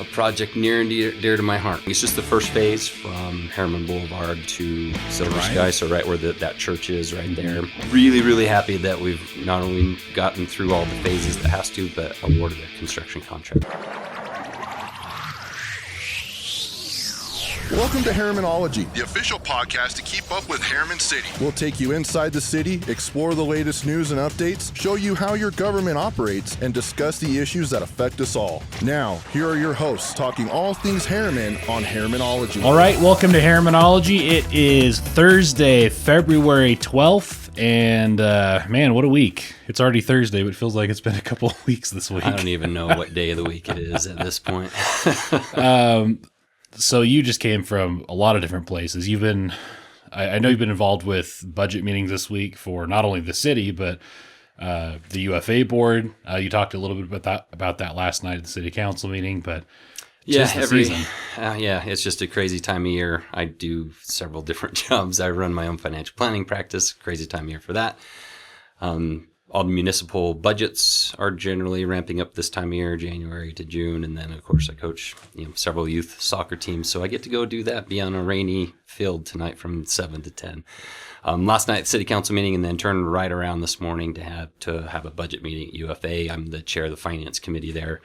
A project near and dear to my heart. It's just the first phase from Herriman Boulevard to Silver Sky, so right where that church is right there. Really, really happy that we've not only gotten through all the phases that has to, but awarded a construction contract. Welcome to Herrimanology, the official podcast to keep up with Herriman City. We'll take you inside the city, explore the latest news and updates, show you how your government operates, and discuss the issues that affect us all. Now, here are your hosts talking all things Herriman on Herrimanology. All right, welcome to Herrimanology. It is Thursday, February 12th, and man, what a week. It's already Thursday, but it feels like it's been a couple of weeks this week. I don't even know what day of the week it is at this point. So you just came from a lot of different places. I know you've been involved with budget meetings this week for not only the city, but the UFA board. You talked a little bit about that last night at the city council meeting, but season. It's just a crazy time of year. I do several different jobs. I run my own financial planning practice. Crazy time of year for that. All the municipal budgets are generally ramping up this time of year, January to June. And then, of course, I coach several youth soccer teams. So I get to go do that, be on a rainy field tonight from 7 to 10. Last night, city council meeting, and then turned right around this morning to have a budget meeting at UFA. I'm the chair of the finance committee there.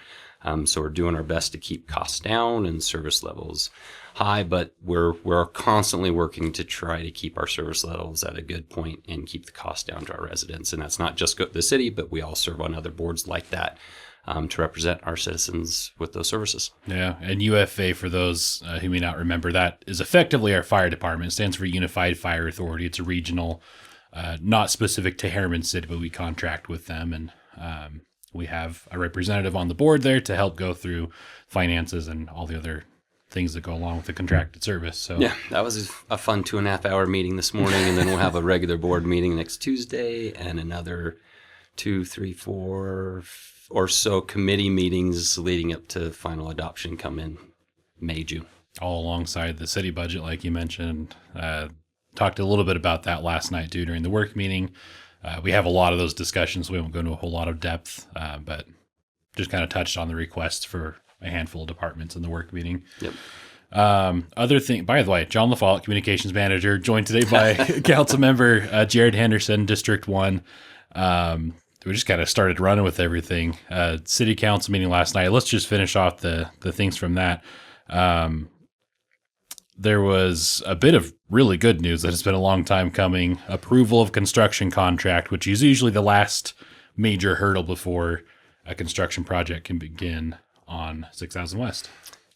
So we're doing our best to keep costs down and service levels high, but we're constantly working to try to keep our service levels at a good point and keep the cost down to our residents. And that's not just the city, but we all serve on other boards like that to represent our citizens with those services. Yeah, and UFA, for those who may not remember, that is effectively our fire department. It stands for Unified Fire Authority. It's a regional, not specific to Herriman City, but we contract with them, and we have a representative on the board there to help go through finances and all the other things that go along with the contracted service. So yeah, that was a fun 2.5 hour meeting this morning, and then we'll have a regular board meeting next Tuesday and another 2, 3, 4 or so committee meetings leading up to final adoption come in May, June. All alongside the city budget, like you mentioned. Talked a little bit about that last night too during the work meeting. We have a lot of those discussions. We won't go into a whole lot of depth, but just kind of touched on the requests for a handful of departments in the work meeting. Yep. Other thing, by the way, John LaFalle, communications manager, joined today by Councilmember Jared Henderson, District 1. We just kind of started running with everything. City council meeting last night. Let's just finish off the things from that. There was a bit of really good news that has been a long time coming. Approval of construction contract, which is usually the last major hurdle before a construction project can begin on 6000 West.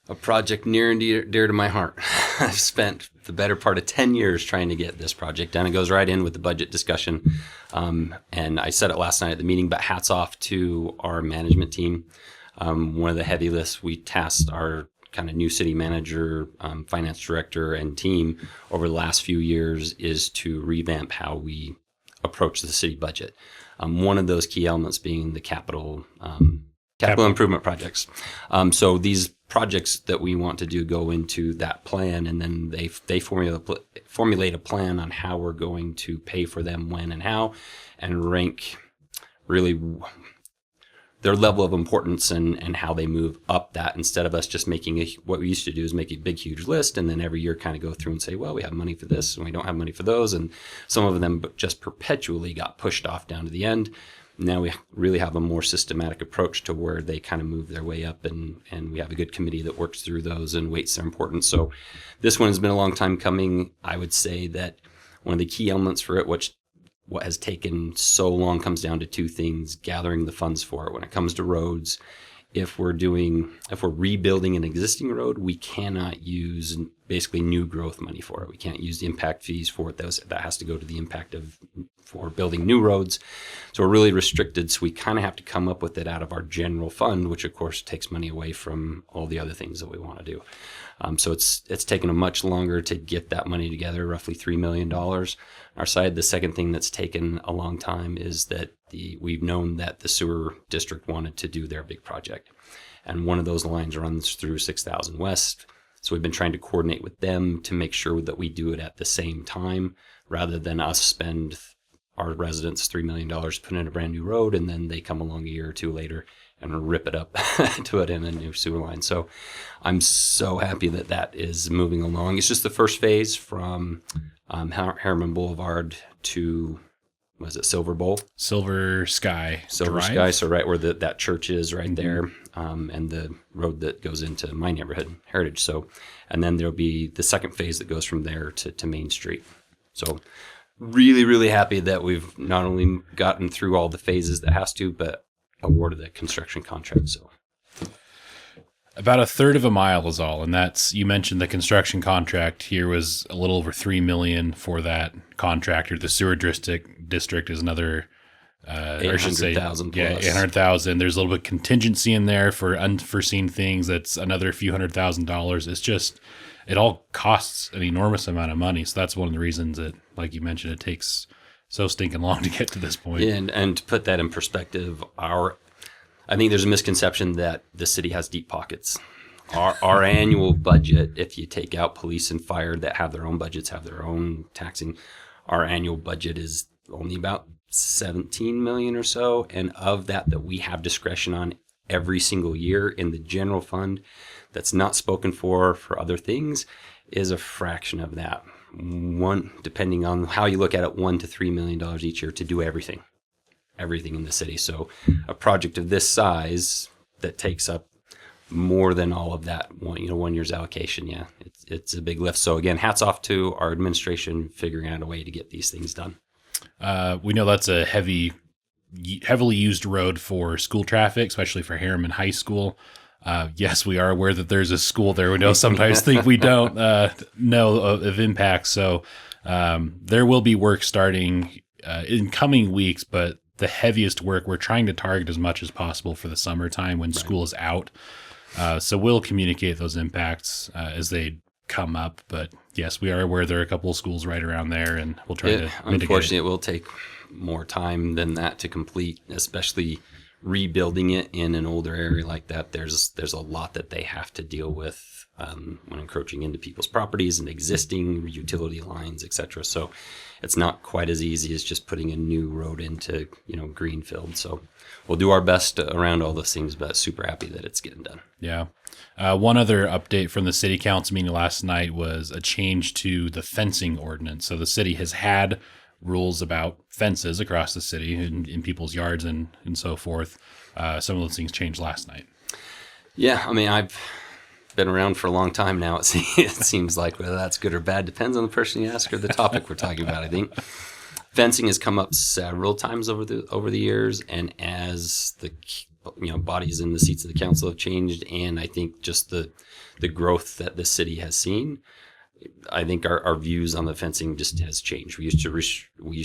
A project near and dear to my heart. I've spent the better part of 10 years trying to get this project done. It goes right in with the budget discussion. And I said it last night at the meeting, but hats off to our management team. One of the heavy lifts we tasked our kind of new city manager, finance director, and team over the last few years is to revamp how we approach the city budget. One of those key elements being the capital improvement projects. So these projects that we want to do go into that plan, and then they formulate a plan on how we're going to pay for them, when and how, and rank really their level of importance and how they move up that, instead of us just making what we used to do is make a big, huge list, and then every year kind of go through and say, well, we have money for this and we don't have money for those. And some of them just perpetually got pushed off down to the end. Now we really have a more systematic approach to where they kind of move their way up, and we have a good committee that works through those and weights their importance. So this one has been a long time coming. I would say that one of the key elements for it, what has taken so long, comes down to two things: gathering the funds for it. When it comes to roads, if we're rebuilding an existing road, we cannot use basically new growth money for it. We can't use the impact fees for it. That has to go to the impact for building new roads. So we're really restricted. So we kind of have to come up with it out of our general fund, which of course takes money away from all the other things that we want to do. So it's taken a much longer to get that money together, roughly $3 million. On our side, the second thing that's taken a long time is that we've known that the sewer district wanted to do their big project. And one of those lines runs through 6000 West. So we've been trying to coordinate with them to make sure that we do it at the same time, rather than us spend our residents $3 million to put in a brand new road, and then they come along a year or two later and rip it up to put in a new sewer line. So I'm so happy that that is moving along. It's just the first phase from Herriman Boulevard to, was it Silver Bowl? Silver Sky Silver Drive? Sky, so right where that church is right there, and the road that goes into my neighborhood, Heritage. So, and then there'll be the second phase that goes from there to Main Street. So really, really happy that we've not only gotten through all the phases that has to, but awarded the construction contract. So about a third of a mile is all, and that's, you mentioned the construction contract here was a little over $3 million for that contractor. The sewer district is another, or I should say, 800,000 yeah, plus. 800,000. There's a little bit of contingency in there for unforeseen things. That's another few $100,000. It's just, it all costs an enormous amount of money. So that's one of the reasons that, like you mentioned, it takes so stinking long to get to this point. Yeah, and to put that in perspective, I think there's a misconception that the city has deep pockets. Our annual budget, if you take out police and fire that have their own budgets, have their own taxing, our annual budget is only about 17 million or so. And of that we have discretion on every single year in the general fund that's not spoken for other things is a fraction of that. One, depending on how you look at it, $1 to $3 million each year to do everything in the city. So a project of this size that takes up more than all of that one year's allocation, yeah, it's a big lift. So again, hats off to our administration figuring out a way to get these things done. We know that's a heavily used road for school traffic, especially for Herriman High School. Yes, we are aware that there's a school there. We know sometimes think we don't know of impacts. So there will be work starting in coming weeks, but the heaviest work we're trying to target as much as possible for the summertime when school is out. So we'll communicate those impacts as they come up. But yes, we are aware there are a couple of schools right around there, and we'll try to mitigate. Unfortunately, it will take more time than that to complete, especially rebuilding it in an older area like that. There's a lot that they have to deal with when encroaching into people's properties and existing utility lines, etc. So it's not quite as easy as just putting a new road into greenfield. So we'll do our best around all those things, but super happy that it's getting done. Yeah. One other update from the city council meeting last night was a change to the fencing ordinance. So the city has had rules about fences across the city in people's yards and so forth. Some of those things changed last night. Yeah, I mean, I've been around for a long time now. It seems like whether that's good or bad depends on the person you ask or the topic we're talking about. I think fencing has come up several times over the years, and as the bodies in the seats of the council have changed, and I think just the growth that the city has seen, I think our views on the fencing just has changed. We used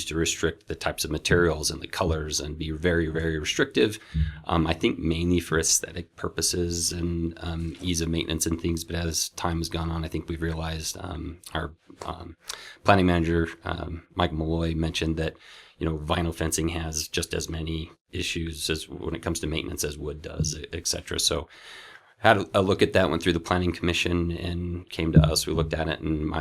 to restrict the types of materials and the colors and be very, very restrictive. I think mainly for aesthetic purposes and ease of maintenance and things. But as time has gone on, I think we've realized our planning manager, Mike Malloy, mentioned that vinyl fencing has just as many issues as when it comes to maintenance as wood does, et cetera. So had a look at that, went through the planning commission and came to us. We looked at it and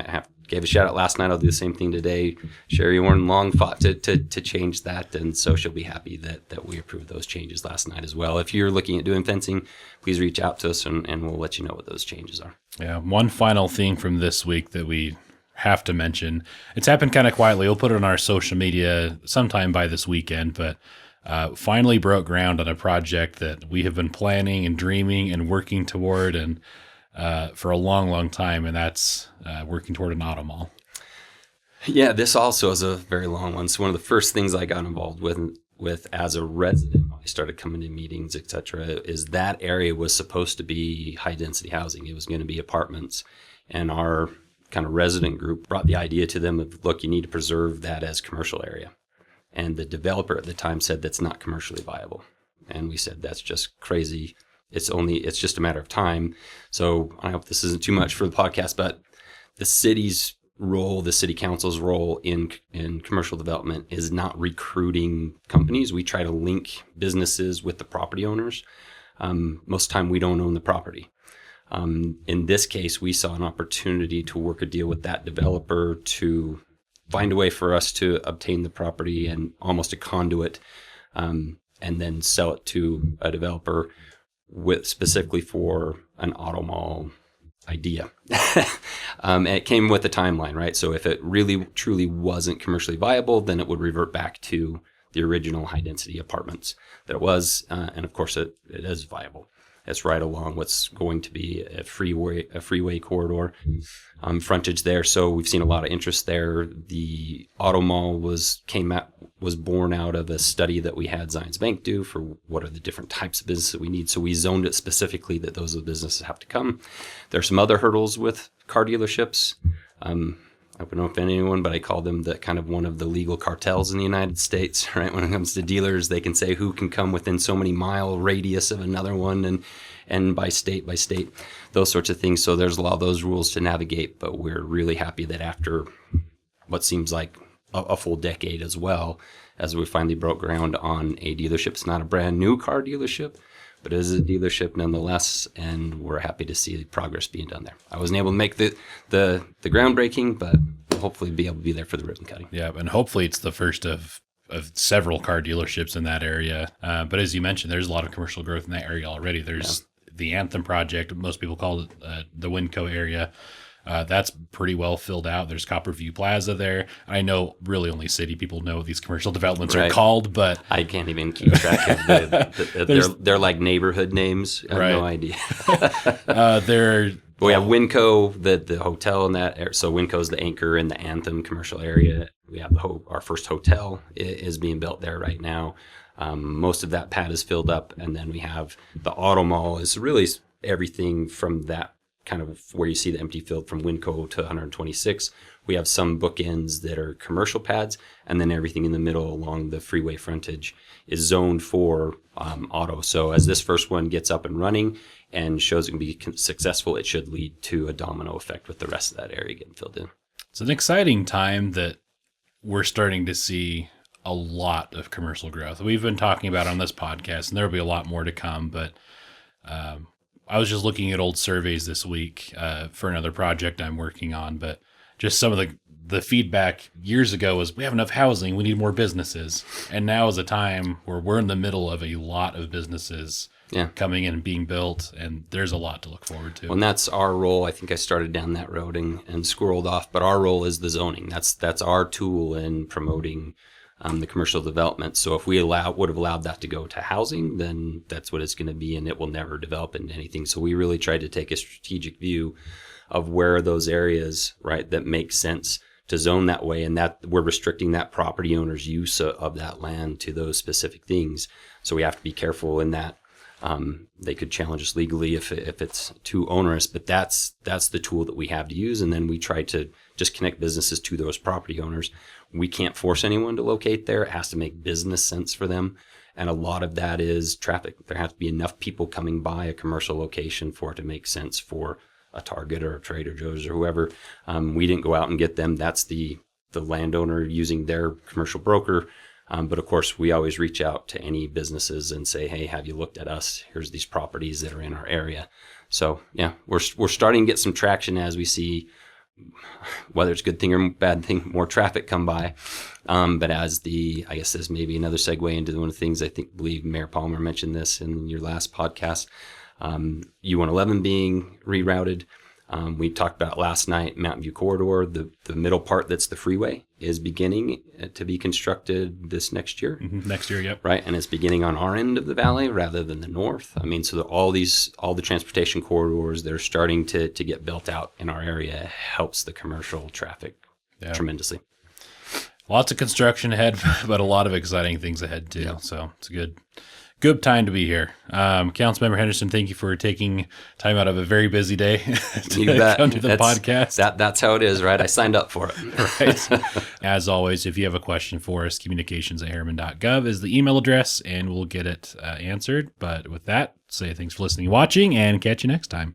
gave a shout out last night. I'll do the same thing today. Sherry Warren long fought to change that. And so she'll be happy that we approved those changes last night as well. If you're looking at doing fencing, please reach out to us and we'll let you know what those changes are. Yeah. One final thing from this week that we have to mention. It's happened kind of quietly. We'll put it on our social media sometime by this weekend, but finally broke ground on a project that we have been planning and dreaming and working toward and for a long, long time, and that's working toward an auto mall. Yeah, this also is a very long one. So one of the first things I got involved with as a resident when I started coming to meetings, et cetera, is that area was supposed to be high-density housing. It was going to be apartments, and our kind of resident group brought the idea to them of, look, you need to preserve that as commercial area. And the developer at the time said that's not commercially viable. And we said, that's just crazy. It's just a matter of time. So I hope this isn't too much for the podcast, but the city's role, the city council's role in commercial development is not recruiting companies. We try to link businesses with the property owners. Most of the time we don't own the property. In this case, we saw an opportunity to work a deal with that developer to find a way for us to obtain the property and almost a conduit and then sell it to a developer with specifically for an auto mall idea. And it came with a timeline, right? So if it really truly wasn't commercially viable, then it would revert back to the original high density apartments that it was. And of course it is viable. It's right along what's going to be a freeway corridor, frontage there. So we've seen a lot of interest there. The auto mall was born out of a study that we had Zions Bank do for what are the different types of business that we need. So we zoned it specifically that those are the businesses have to come. There's some other hurdles with car dealerships. I don't know if anyone, but I call them the kind of one of the legal cartels in the United States, right? When it comes to dealers, they can say who can come within so many mile radius of another one and by state, those sorts of things. So there's a lot of those rules to navigate, but we're really happy that after what seems like a full decade as well, as we finally broke ground on a dealership. It's not a brand new car dealership, but it is a dealership nonetheless, and we're happy to see the progress being done there. I wasn't able to make the groundbreaking, but we'll hopefully be able to be there for the ribbon cutting. Yeah, and hopefully it's the first of several car dealerships in that area. But as you mentioned, there's a lot of commercial growth in that area already. There's the Anthem project, most people call it the Winco area. That's pretty well filled out. There's Copperview Plaza there. I know really only city people know what these commercial developments are called, but I can't even keep track of they're like neighborhood names. I have no idea. We have Winco, the hotel in that area. So Winco's the anchor in the Anthem commercial area. We have our first hotel is being built there right now. Most of that pad is filled up, and then we have the auto mall is really everything from that kind of where you see the empty field from Winco to 126. We have some bookends that are commercial pads, and then everything in the middle along the freeway frontage is zoned for auto. So as this first one gets up and running and shows it can be successful, it should lead to a domino effect with the rest of that area getting filled in. It's an exciting time that we're starting to see a lot of commercial growth. We've been talking about it on this podcast, and there will be a lot more to come, but I was just looking at old surveys this week for another project I'm working on, but just some of the feedback years ago was we have enough housing, we need more businesses. And now is a time where we're in the middle of a lot of businesses coming in and being built, and there's a lot to look forward to. Well, and that's our role. I think I started down that road and squirreled off, but our role is the zoning. That's our tool in promoting the commercial development. So if we would have allowed that to go to housing, then that's what it's going to be, and it will never develop into anything. So we really tried to take a strategic view of where are those areas, right, that make sense to zone that way, and that we're restricting that property owner's use of that land to those specific things. So we have to be careful in that. They could challenge us legally if it's too onerous, but that's the tool that we have to use. And then we try to just connect businesses to those property owners. We can't force anyone to locate there. It has to make business sense for them. And a lot of that is traffic. There has to be enough people coming by a commercial location for it to make sense for a Target or a Trader Joe's or whoever. We didn't go out and get them. That's the landowner using their commercial broker. But of course, we always reach out to any businesses and say, hey, have you looked at us? Here's these properties that are in our area. So yeah, we're starting to get some traction as we see, whether it's a good thing or bad thing, more traffic come by. But I guess this may be another segue into one of the things I believe Mayor Palmer mentioned this in your last podcast, U111 being rerouted. We talked about last night, Mountain View Corridor, the middle part that's the freeway is beginning to be constructed this next year. Mm-hmm. Next year, yep. Right, and it's beginning on our end of the valley rather than the north. I mean, so all the transportation corridors that are starting to get built out in our area helps the commercial traffic tremendously. Lots of construction ahead, but a lot of exciting things ahead too. Yeah. So it's a good time to be here. Councilmember Henderson, thank you for taking time out of a very busy day to come to the podcast. That's how it is, right? I signed up for it. Right. As always, if you have a question for us, communications@herriman.gov is the email address, and we'll get it answered. But with that, say thanks for listening and watching, and catch you next time.